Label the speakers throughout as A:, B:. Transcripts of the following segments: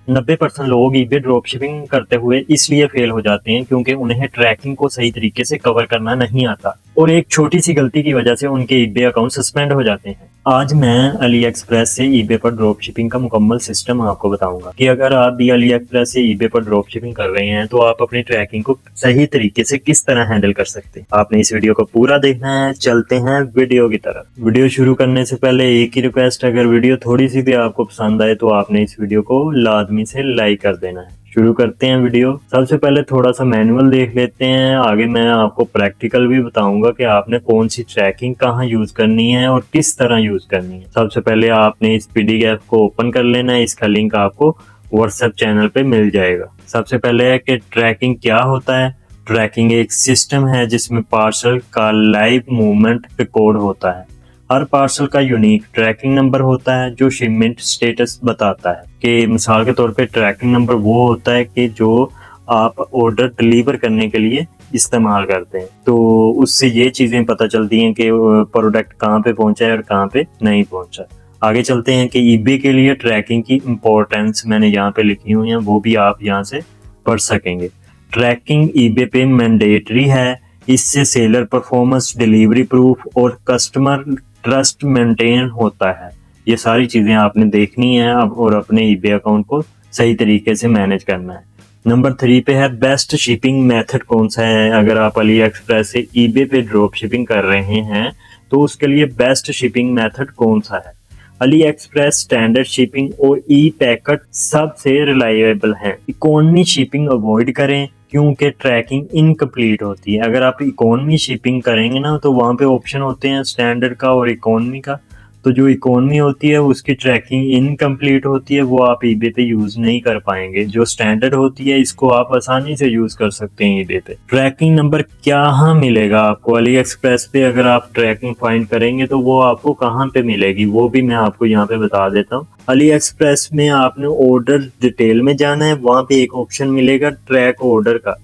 A: 90% लोग eBay drop shipping करते हुए इसलिए फेल हो जाते हैं क्योंकि उन्हें ट्रैकिंग को सही तरीके से कवर करना नहीं आता और एक छोटी सी गलती की वजह से उनके ईबे अकाउंट सस्पेंड हो जाते हैं। आज मैं अली एक्सप्रेस से ईबे पर ड्रॉप शिपिंग का मुकम्मल सिस्टम आपको बताऊंगा कि अगर आप भी अली एक्सप्रेस से ईबे पर ड्रॉप शिपिंग कर रहे हैं तो आप अपनी ट्रैकिंग को सही तरीके से किस तरह हैंडल कर सकते हैं। आपने इस वीडियो को पूरा देखना है। चलते हैं वीडियो की तरफ। वीडियो शुरू करने से पहले एक ही रिक्वेस्ट, अगर वीडियो थोड़ी सी भी आपको पसंद आए तो आपने इस वीडियो को लाजमी से लाइक कर देना है। शुरू करते हैं वीडियो। सबसे पहले थोड़ा सा मैनुअल देख लेते हैं, आगे मैं आपको प्रैक्टिकल भी बताऊंगा कि आपने कौन सी ट्रैकिंग कहाँ यूज करनी है और किस तरह यूज करनी है। सबसे पहले आपने इस पीडीएफ को ओपन कर लेना है। इसका लिंक आपको व्हाट्सएप चैनल पे मिल जाएगा। सबसे पहले है कि ट्रैकिंग क्या होता है। ट्रैकिंग एक सिस्टम है जिसमें पार्सल का लाइव मूवमेंट रिकॉर्ड होता है। हर पार्सल का यूनिक ट्रैकिंग नंबर होता है जो शिपमेंट स्टेटस बताता है। कि मिसाल के तौर पे ट्रैकिंग नंबर वो होता है कि जो आप ऑर्डर डिलीवर करने के लिए इस्तेमाल करते हैं, तो उससे ये चीजें पता चलती हैं कि प्रोडक्ट कहाँ पे पहुंचा है और कहाँ पे नहीं पहुंचा। आगे चलते हैं कि ईबे के लिए ट्रैकिंग की इम्पोर्टेंस मैंने यहाँ पे लिखी हुई है, वो भी आप यहाँ से पढ़ सकेंगे। ट्रैकिंग ईबे पे मैंडेटरी है। इससे सेलर परफॉर्मेंस, डिलीवरी प्रूफ और कस्टमर ट्रस्ट मेंटेन होता है। ये सारी चीजें आपने देखनी है और अपने ईबे अकाउंट को सही तरीके से मैनेज करना है। नंबर 3 पे है बेस्ट शिपिंग मेथड कौन सा है। अगर आप अली एक्सप्रेस से ईबे पे ड्रॉप शिपिंग कर रहे हैं तो उसके लिए बेस्ट शिपिंग मेथड कौन सा है। अली एक्सप्रेस स्टैंडर्ड शिपिंग और ई पैकेट सबसे रिलायबल है। इकोनॉमी शिपिंग अवॉइड करें क्योंकि ट्रैकिंग इनकम्प्लीट होती है। अगर आप इकोनॉमी शिपिंग करेंगे ना तो वहाँ पे ऑप्शन होते हैं स्टैंडर्ड का और इकोनॉमी का, तो जो इकोनॉमी होती है उसकी ट्रैकिंग इनकम्प्लीट होती है, वो आप ईबे पे यूज नहीं कर पाएंगे। जो स्टैंडर्ड होती है इसको आप आसानी से यूज कर सकते हैं ईबे पे। ट्रैकिंग नंबर क्या मिलेगा आपको अली एक्सप्रेस पे। अगर आप ट्रैकिंग फाइंड करेंगे तो वो आपको कहाँ पे मिलेगी वो भी मैं आपको यहाँ पे बता देता हूँ। अली एक्सप्रेस में आपने ऑर्डर डिटेल में जाना है, वहाँ पे एक ऑप्शन मिलेगा ट्रैक ऑर्डर का।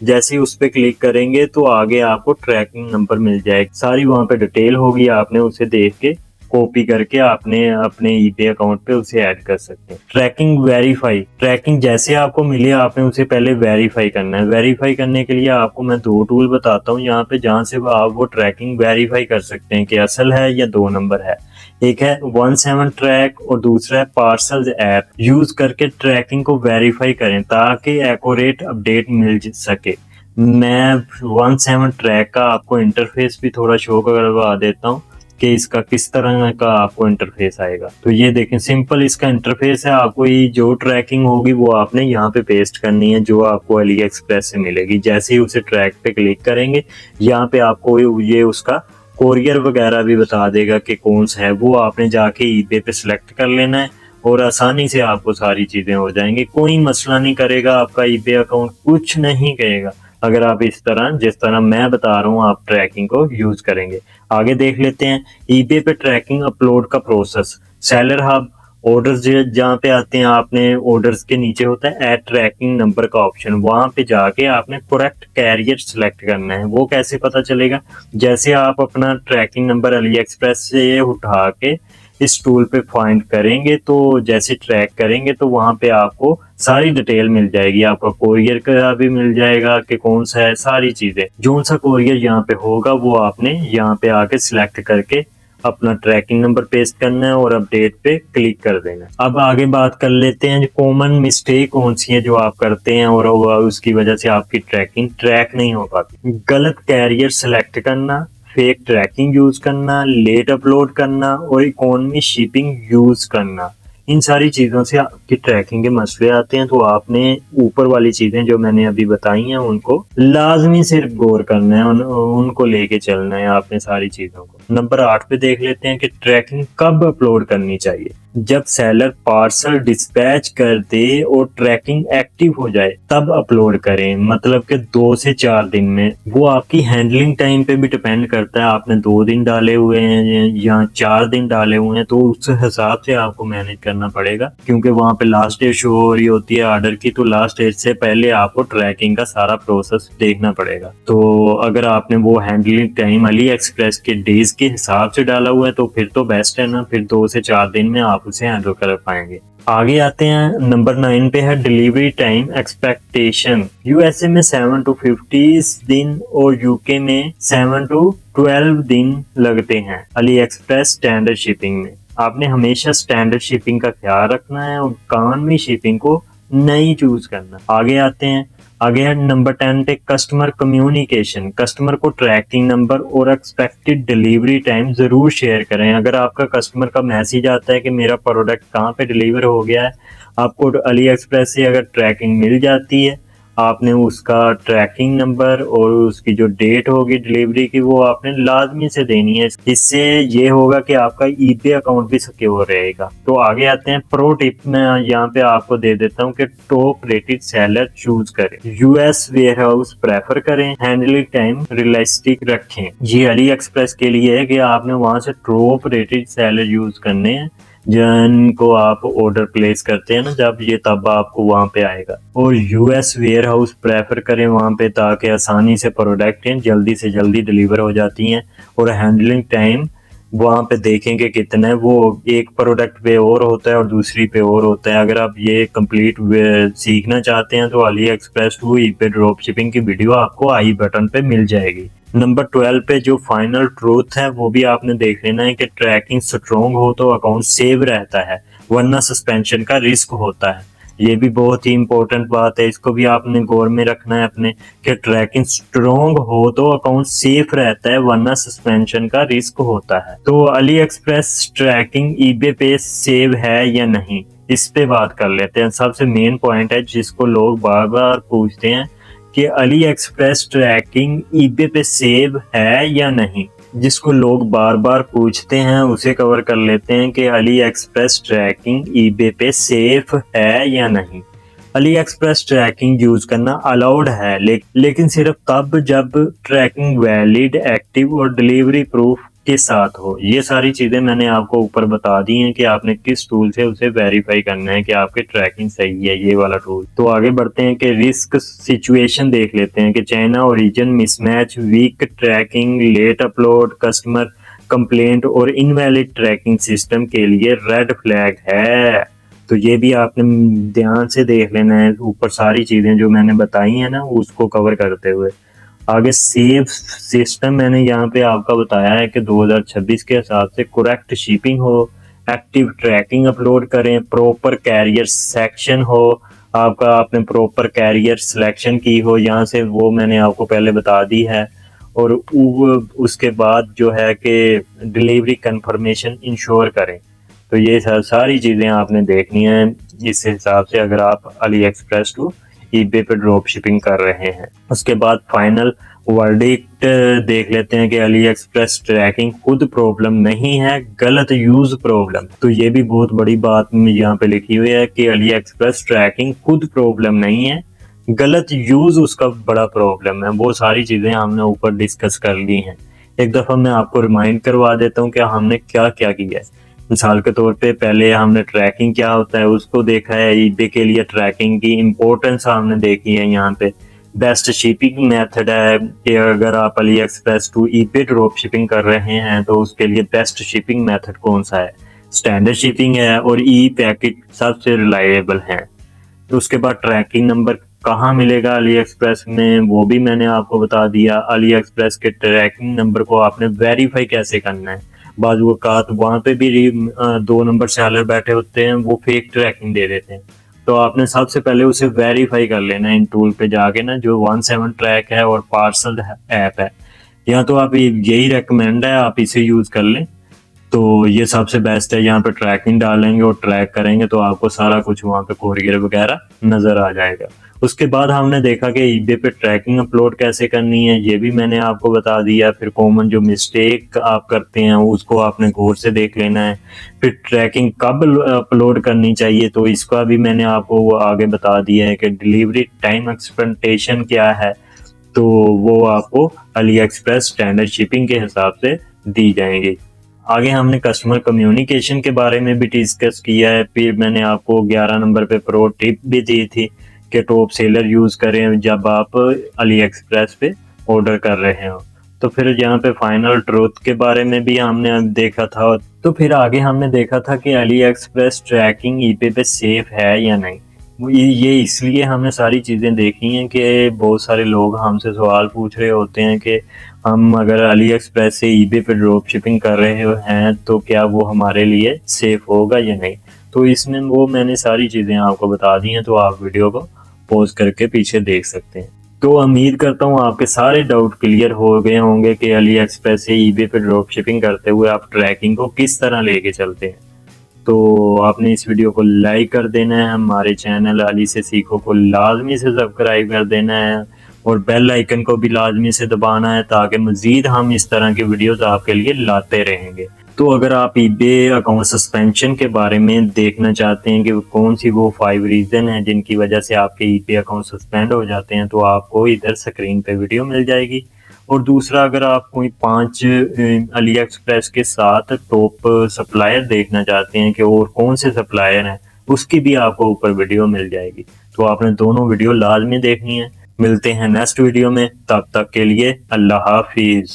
A: जैसे ही उस पर क्लिक करेंगे तो आगे आपको ट्रैकिंग नंबर मिल जाएगी। सारी वहाँ पे डिटेल होगी, आपने उसे देख के कॉपी करके आपने अपने ईबे अकाउंट पे उसे ऐड कर सकते हैं। ट्रैकिंग वेरीफाई, ट्रैकिंग जैसे आपको मिले आपने उसे पहले वेरीफाई करना है। वेरीफाई करने के लिए आपको मैं 2 टूल बताता हूँ यहाँ पे, जहाँ से आप वो ट्रैकिंग वेरीफाई कर सकते हैं कि असल है या 2 नंबर है। एक है 17 ट्रैक और दूसरा है पार्सल्स ऐप। यूज करके ट्रैकिंग को वेरीफाई करें ताकि एक्यूरेट अपडेट मिल सके। मैं 17 ट्रैक का आपको इंटरफेस भी थोड़ा शो करवा देता हूँ कि इसका किस तरह का आपको इंटरफेस आएगा। तो ये देखें, सिंपल इसका इंटरफेस है। आपको ये जो ट्रैकिंग होगी वो आपने यहाँ पे पेस्ट करनी है जो आपको अली एक्सप्रेस से मिलेगी। जैसे ही उसे ट्रैक पे क्लिक करेंगे यहाँ पे आपको ये उसका कोरियर वगैरह भी बता देगा कि कौन सा है। वो आपने जाके ईबे पे सिलेक्ट कर लेना है और आसानी से आपको सारी चीजें हो जाएंगी। कोई मसला नहीं करेगा आपका ईबे अकाउंट, कुछ नहीं कहेगा अगर आप इस तरह जिस तरह मैं बता रहा हूँ आप ट्रैकिंग को यूज करेंगे। आगे देख लेते हैं ईबे पे ट्रैकिंग अपलोड का प्रोसेस। सेलर हब ऑर्डर्स जहाँ पे आते हैं, आपने ऑर्डर्स के नीचे होता है ऐड ट्रैकिंग नंबर का ऑप्शन, वहां पे जाके आपने करेक्ट कैरियर सिलेक्ट करना है। वो कैसे पता चलेगा, जैसे आप अपना ट्रैकिंग नंबर अली एक्सप्रेस से उठा के इस टूल पे फाइंड करेंगे तो जैसे ट्रैक करेंगे तो वहां पे आपको सारी डिटेल मिल जाएगी। आपका कोरियर का भी मिल जाएगा कि कौन सा है, सारी चीजें। जो सा कोरियर यहाँ पे होगा वो आपने यहाँ पे आके सिलेक्ट करके अपना ट्रैकिंग नंबर पेस्ट करना है और अपडेट पे क्लिक कर देना है। अब आगे बात कर लेते हैं कॉमन मिस्टेक कौन सी है जो आप करते हैं और उसकी वजह से आपकी ट्रैकिंग ट्रैक नहीं हो पाती। गलत कैरियर सिलेक्ट करना, फेक ट्रैकिंग यूज करना, लेट अपलोड करना और इकोनॉमी शिपिंग यूज करना, इन सारी चीजों से आपकी ट्रैकिंग के मसले आते हैं। तो आपने ऊपर वाली चीजें जो मैंने अभी बताई हैं उनको लाजमी से गौर करना है, उनको लेके चलना है आपने सारी चीजों को। नंबर 8 पे देख लेते हैं कि ट्रैकिंग कब अपलोड करनी चाहिए। जब सेलर पार्सल डिस्पैच कर दे और ट्रैकिंग एक्टिव हो जाए तब अपलोड करें। मतलब कि 2 से 4 दिन में। वो आपकी हैंडलिंग टाइम पे भी डिपेंड करता है, आपने 2 दिन डाले हुए हैं या 4 दिन डाले हुए हैं तो उस हिसाब से आपको मैनेज करना पड़ेगा, क्योंकि वहां पे लास्ट डेट शो हो रही होती है ऑर्डर की, तो लास्ट डेट से पहले आपको ट्रैकिंग का सारा प्रोसेस देखना पड़ेगा। तो अगर आपने वो हैंडलिंग टाइम अली एक्सप्रेस के डेज के हिसाब से डाला हुआ है तो फिर तो बेस्ट है ना, फिर 2 से 4 दिन में आप उसे हैंडल कर पाएंगे। आगे आते हैं, नंबर 9 पे है डिलीवरी टाइम एक्सपेक्टेशन। यूएसए में 7 to 50 दिन और यूके में 7 to 12 दिन लगते हैं अली एक्सप्रेस स्टैंडर्ड शिपिंग में। आपने हमेशा स्टैंडर्ड शिपिंग का ख्याल रखना है और कानूनी शिपिंग को नहीं चूज करना। आगे आते हैं, आगे है नंबर 10 पे कस्टमर कम्युनिकेशन। कस्टमर को ट्रैकिंग नंबर और एक्सपेक्टेड डिलीवरी टाइम जरूर शेयर करें। अगर आपका कस्टमर का मैसेज आता है कि मेरा प्रोडक्ट कहाँ पे डिलीवर हो गया है, आपको अली एक्सप्रेस से अगर ट्रैकिंग मिल जाती है, आपने उसका ट्रैकिंग नंबर और उसकी जो डेट होगी डिलीवरी की वो आपने लाजमी से देनी है। इससे ये होगा कि आपका ईबे अकाउंट भी सिक्योर रहेगा। तो आगे आते हैं, प्रो टिप मैं यहाँ पे आपको दे देता हूँ कि टॉप रेटेड सेलर चूज करें, यूएस वेयर हाउस प्रेफर करें, हैंडलिंग टाइम रियलिस्टिक रखें। ये अली एक्सप्रेस के लिए है कि आपने वहां से टॉप रेटेड सेलर यूज करने हैं जिनको आप ऑर्डर प्लेस करते हैं ना जब, ये तब आपको वहां पे आएगा। और यूएस वेयर हाउस प्रेफर करें वहां पे ताकि आसानी से प्रोडक्ट जल्दी से जल्दी डिलीवर हो जाती हैं। और हैंडलिंग टाइम वहां पे देखेंगे कितना है, वो एक प्रोडक्ट पे और होता है और दूसरी पे और होता है। अगर आप ये कंप्लीट सीखना चाहते हैं तो AliExpress to eBay drop shipping की वीडियो आपको आई बटन पे मिल जाएगी। नंबर 12 पे जो फाइनल ट्रूथ है वो भी आपने देख लेना है कि ट्रैकिंग स्ट्रॉन्ग हो तो अकाउंट सेव रहता है, वरना सस्पेंशन का रिस्क होता है। ये भी बहुत ही इंपॉर्टेंट बात है, इसको भी आपने गौर में रखना है अपने कि ट्रैकिंग स्ट्रॉन्ग हो तो अकाउंट सेफ रहता है, वरना सस्पेंशन का रिस्क होता है। तो अली एक्सप्रेस ट्रैकिंग ईबे पे सेव है या नहीं, इस पे बात कर लेते हैं। सबसे मेन पॉइंट है जिसको लोग बार बार पूछते हैं कि अली एक्सप्रेस ट्रैकिंग ईबे पे सेव है या नहीं, जिसको लोग बार बार पूछते हैं उसे कवर कर लेते हैं कि अली एक्सप्रेस ट्रैकिंग ईबे पे सेफ है या नहीं। अली एक्सप्रेस ट्रैकिंग यूज करना अलाउड है, लेकिन सिर्फ तब जब ट्रैकिंग वैलिड, एक्टिव और डिलीवरी प्रूफ के साथ हो। ये सारी चीजें मैंने आपको ऊपर बता दी हैं कि आपने किस टूल से उसे वेरीफाई करना है कि आपकी ट्रैकिंग सही है, ये वाला टूल। तो आगे बढ़ते हैं कि रिस्क सिचुएशन देख लेते हैं कि China origin mismatch, weak tracking, late upload, customer complaint और इनवैलिड ट्रैकिंग सिस्टम के लिए रेड फ्लैग है। तो ये भी आपने ध्यान से देख लेना है, ऊपर सारी चीजें जो मैंने बताई हैं ना उसको कवर करते हुए। आगे सेफ सिस्टम मैंने यहाँ पे आपका बताया है कि 2026 के हिसाब से करेक्ट शिपिंग हो, एक्टिव ट्रैकिंग अपलोड करें, प्रॉपर कैरियर सेक्शन हो, आपका आपने प्रॉपर कैरियर सिलेक्शन की हो यहाँ से, वो मैंने आपको पहले बता दी है। और उसके बाद जो है कि डिलीवरी कंफर्मेशन इंश्योर करें। तो ये सारी चीज़ें आपने देखनी है इस हिसाब से अगर आप अली एक्सप्रेस टू ईबे पे ड्रॉप शिपिंग कर रहे हैं। उसके बाद फाइनल वर्डिक्ट देख लेते हैं कि अली एक्सप्रेस ट्रैकिंग खुद प्रॉब्लम नहीं है, गलत यूज प्रॉब्लम। तो ये भी बहुत बड़ी बात यहाँ पे लिखी हुई है कि अली एक्सप्रेस ट्रैकिंग खुद प्रॉब्लम नहीं है, गलत यूज उसका बड़ा प्रॉब्लम है। वो सारी चीजें हमने ऊपर डिस्कस कर ली हैं। एक दफा मैं आपको रिमाइंड करवा देता हूँ कि हमने क्या क्या किया है। मिसाल के तौर पे पहले हमने ट्रैकिंग क्या होता है उसको देखा है, ईबे के लिए ट्रैकिंग की इम्पोर्टेंस हमने देखी है। यहाँ पे बेस्ट शिपिंग मेथड है कि अगर आप AliExpress to eBay drop shipping कर रहे हैं तो उसके लिए बेस्ट शिपिंग मेथड कौन सा है, स्टैंडर्ड शिपिंग है और ई पैकेट सबसे रिलायबल है। तो उसके बाद ट्रैकिंग नंबर कहाँ मिलेगा अली एक्सप्रेस में, वो भी मैंने आपको बता दिया। अली एक्सप्रेस के ट्रैकिंग नंबर को आपने वेरीफाई कैसे करना है। बाजू औकात वहाँ पे भी 2 नंबर सेलर बैठे होते हैं, वो फेक ट्रैकिंग दे देते हैं। तो आपने सबसे पहले उसे वेरीफाई कर लेना है इन टूल पे जाके ना, जो 17 ट्रैक है और पार्सल ऐप है। यहाँ तो आप यही रेकमेंड है आप इसे यूज कर लें, तो ये सबसे बेस्ट है। यहाँ पे ट्रैकिंग डालेंगे और ट्रैक करेंगे तो आपको सारा कुछ वहाँ पे कोरियर वगैरह नजर आ जाएगा। उसके बाद हमने देखा कि ईबे पे ट्रैकिंग अपलोड कैसे करनी है, ये भी मैंने आपको बता दिया। फिर कॉमन जो मिस्टेक आप करते हैं उसको आपने गौर से देख लेना है। फिर ट्रैकिंग कब अपलोड करनी चाहिए तो इसका भी मैंने आपको आगे बता दिया है कि डिलीवरी टाइम एक्सपेक्टेशन क्या है, तो वो आपको अली एक्सप्रेस स्टैंडर्ड शिपिंग के हिसाब से दी जाएंगी। आगे हमने कस्टमर कम्युनिकेशन के बारे में भी डिस्कस किया है। फिर मैंने आपको 11 नंबर पे प्रो टिप भी दी थी कि टॉप सेलर यूज करें जब आप अली एक्सप्रेस पे ऑर्डर कर रहे हो। तो फिर यहाँ पे फाइनल ट्रूथ के बारे में भी हमने देखा था। तो फिर आगे हमने देखा था कि अली एक्सप्रेस ट्रैकिंग ईबे पे सेफ है या नहीं। ये इसलिए हमने सारी चीज़ें देखी हैं कि बहुत सारे लोग हमसे सवाल पूछ रहे होते हैं कि हम अगर अली एक्सप्रेस से ईबे पे ड्रॉप शिपिंग कर रहे हैं तो क्या वो हमारे लिए सेफ होगा या नहीं। तो इसमें वो मैंने सारी चीज़ें आपको बता दी हैं, तो आप वीडियो को पॉज करके पीछे देख सकते हैं। तो उम्मीद करता हूँ आपके सारे डाउट क्लियर हो गए होंगे कि अली एक्सप्रेस से ईबे पे ड्रॉप शिपिंग करते हुए आप ट्रैकिंग को किस तरह लेके चलते हैं। तो आपने इस वीडियो को लाइक कर देना है, हमारे चैनल अली से सीखो को लाजमी से सब्सक्राइब कर देना है और बेल आइकन को भी लाजमी से दबाना है ताकि मज़ीद हम इस तरह की वीडियोस आपके लिए लाते रहेंगे। तो अगर आप ईबे अकाउंट सस्पेंशन के बारे में देखना चाहते हैं कि कौन सी वो 5 रीज़न है जिनकी वजह से आपके ईबे अकाउंट सस्पेंड हो जाते हैं, तो आपको इधर स्क्रीन पे वीडियो मिल जाएगी। और दूसरा, अगर आप कोई 5 अली एक्सप्रेस के साथ टॉप सप्लायर देखना चाहते हैं कि और कौन से सप्लायर हैं, उसकी भी आपको ऊपर वीडियो मिल जाएगी। तो आपने दोनों वीडियो लाजमी देखनी है। मिलते हैं नेक्स्ट वीडियो में, तब तक के लिए अल्लाह हाफिज।